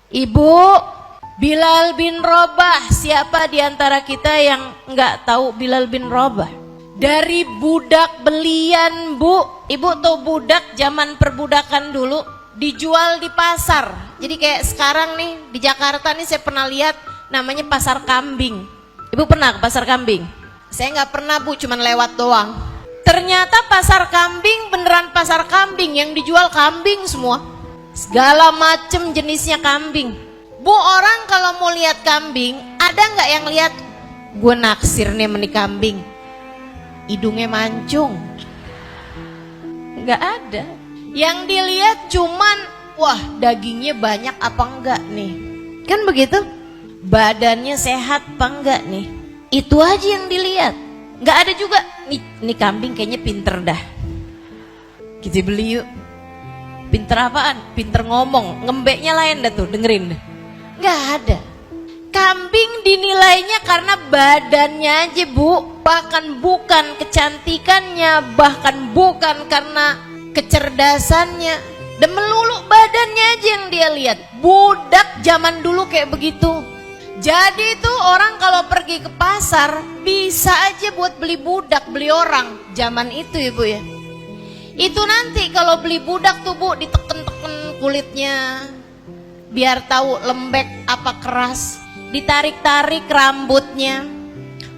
Ibu, Bilal bin Rabah. Siapa di antara kita yang nggak tahu Bilal bin Rabah? Dari budak belian, Bu. Ibu tahu budak zaman perbudakan dulu dijual di pasar. Jadi kayak sekarang nih di Jakarta nih saya pernah lihat namanya pasar kambing. Ibu pernah ke pasar kambing? Saya nggak pernah, Bu, cuman lewat doang. Ternyata pasar kambing beneran pasar kambing, yang dijual kambing semua. Segala macem jenisnya kambing. Bu, orang kalau mau lihat kambing, ada nggak yang lihat gue naksir nih menik kambing, hidungnya mancung? Nggak ada. Yang dilihat cuman wah dagingnya banyak apa enggak nih, kan begitu? Badannya sehat apa enggak nih, itu aja yang dilihat. Nggak ada juga nih kambing kayaknya pinter dah, kita beli yuk. Pinter apaan? Pinter ngomong, ngembeknya lain dah tuh, dengerin dah. Nggak ada. Kambing dinilainya karena badannya aja, Bu. Bahkan bukan kecantikannya, bahkan bukan karena kecerdasannya. Dan melulu badannya aja yang dia lihat. Budak zaman dulu kayak begitu. Jadi itu orang kalau pergi ke pasar bisa aja buat beli budak, beli orang. Zaman itu ya, Bu ya. Itu nanti kalau beli budak tuh, Bu, diteken-teken kulitnya biar tahu lembek apa keras, ditarik-tarik rambutnya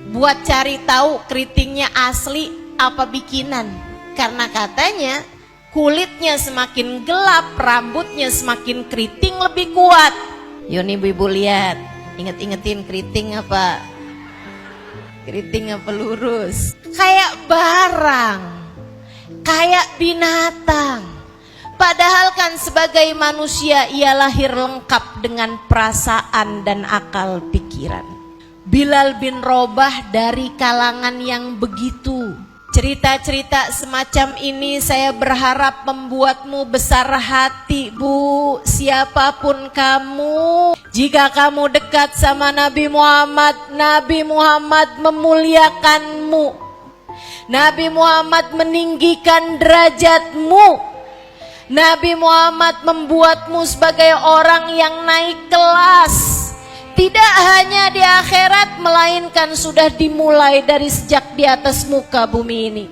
buat cari tahu keritingnya asli apa bikinan. Karena katanya kulitnya semakin gelap, rambutnya semakin keriting lebih kuat. Yoni ibu-ibu lihat, inget-ingetin keriting apa lurus, kayak barang, kayak binatang. Padahal kan sebagai manusia ia lahir lengkap dengan perasaan dan akal pikiran. Bilal bin Rabah dari kalangan yang begitu. Cerita-cerita semacam ini saya berharap membuatmu besar hati, Bu. Siapapun kamu, jika kamu dekat sama Nabi Muhammad memuliakanmu. Nabi Muhammad meninggikan derajatmu. Nabi Muhammad membuatmu sebagai orang yang naik kelas. Tidak hanya di akhirat, melainkan sudah dimulai dari sejak di atas muka bumi ini.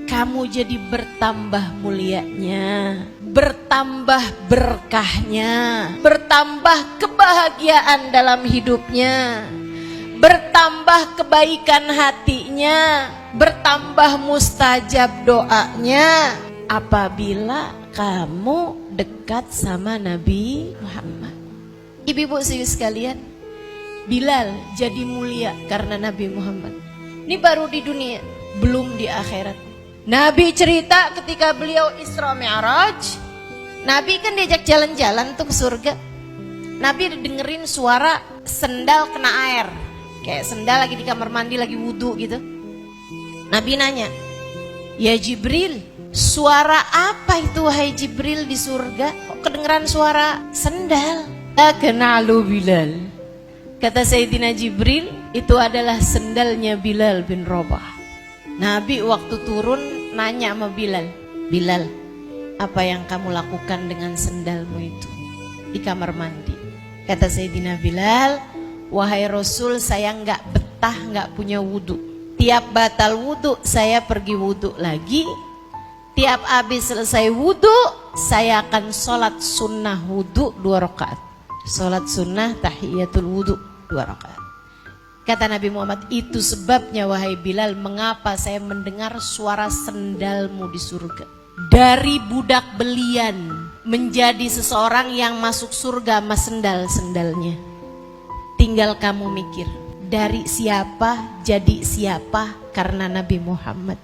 Kamu jadi bertambah mulianya, bertambah berkahnya, bertambah kebahagiaan dalam hidupnya, bertambah kebaikan hatinya, bertambah mustajab doanya apabila kamu dekat sama Nabi Muhammad. Ibu-ibu sekalian, Bilal jadi mulia karena Nabi Muhammad. Ini baru di dunia, belum di akhirat. Nabi cerita ketika beliau Isra Mi'raj, Nabi kan diajak jalan-jalan tuh ke surga. Nabi dengerin suara sendal kena air, kayak sendal lagi di kamar mandi lagi wudhu gitu. Nabi nanya, ya Jibril, suara apa itu wahai Jibril di surga? Kok kedengeran suara sendal? Kenalu Bilal. Kata Sayyidina Jibril, itu adalah sendalnya Bilal bin Rabah. Nabi waktu turun nanya sama Bilal, Bilal, apa yang kamu lakukan dengan sendalmu itu di kamar mandi? Kata Sayyidina Bilal, wahai Rasul, saya nggak betah nggak punya wudhu. Tiap batal wudhu saya pergi wudhu lagi. Tiap habis selesai wudhu, saya akan sholat sunnah wudhu 2 rakaat. Sholat sunnah tahiyatul wudhu 2 rakaat. Kata Nabi Muhammad, itu sebabnya wahai Bilal, mengapa saya mendengar suara sendalmu di surga. Dari budak belian menjadi seseorang yang masuk surga sama sendal-sendalnya. Tinggal kamu mikir, dari siapa jadi siapa karena Nabi Muhammad.